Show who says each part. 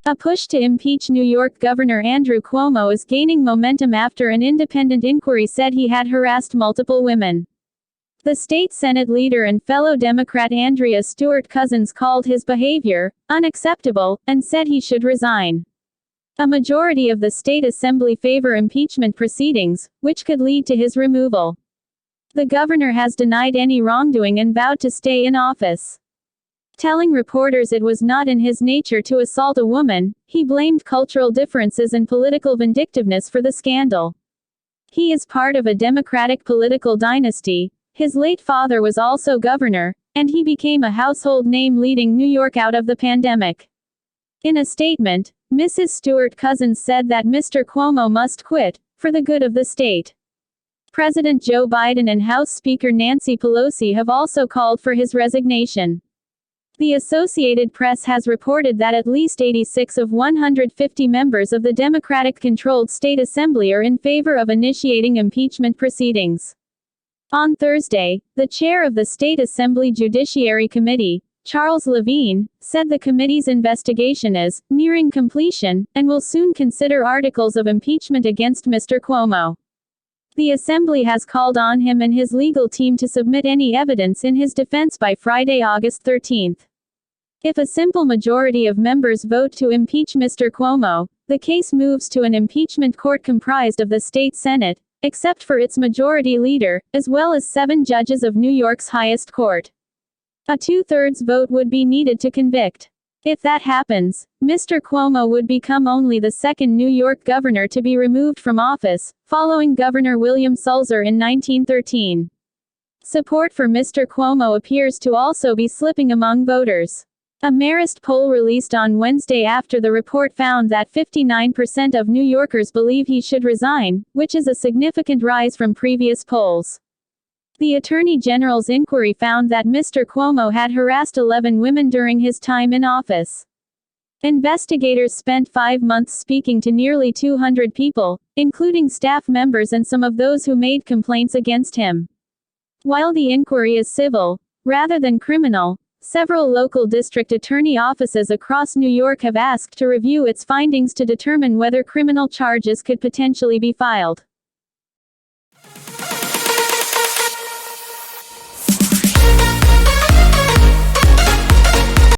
Speaker 1: A push to impeach New York Governor Andrew Cuomo is gaining momentum after an independent inquiry said he had harassed multiple women. The state Senate leader and fellow Democrat Andrea Stewart Cousins called his behavior unacceptable and said he should resign. A majority of the state assembly favor impeachment proceedings, which could lead to his removal. The governor has denied any wrongdoing and vowed to stay in office. Telling reporters it was not in his nature to assault a woman, he blamed cultural differences and political vindictiveness for the scandal. He is part of a Democratic political dynasty. His late father was also governor, and he became a household name leading New York out of the pandemic. In a statement, Mrs. Stewart Cousins said that Mr. Cuomo must quit, for the good of the state. President Joe Biden and House Speaker Nancy Pelosi have also called for his resignation. The Associated Press has reported that at least 86 of 150 members of the Democratic-controlled state assembly are in favor of initiating impeachment proceedings. On Thursday, the chair of the State Assembly Judiciary Committee, Charles Levine, said the committee's investigation is nearing completion and will soon consider articles of impeachment against Mr. Cuomo. The Assembly has called on him and his legal team to submit any evidence in his defense by Friday, August 13. If a simple majority of members vote to impeach Mr. Cuomo, the case moves to an impeachment court comprised of the state Senate, except for its majority leader, as well as 7 judges of New York's highest court. A 2/3 vote would be needed to convict. If that happens, Mr. Cuomo would become only the second New York governor to be removed from office, following Governor William Sulzer in 1913. Support for Mr. Cuomo appears to also be slipping among voters. A Marist poll released on Wednesday after the report found that 59% of New Yorkers believe he should resign, which is a significant rise from previous polls. The Attorney General's inquiry found that Mr. Cuomo had harassed 11 women during his time in office. Investigators spent 5 months speaking to nearly 200 people, including staff members and some of those who made complaints against him. While the inquiry is civil, rather than criminal, several local district attorney offices across New York have asked to review its findings to determine whether criminal charges could potentially be filed.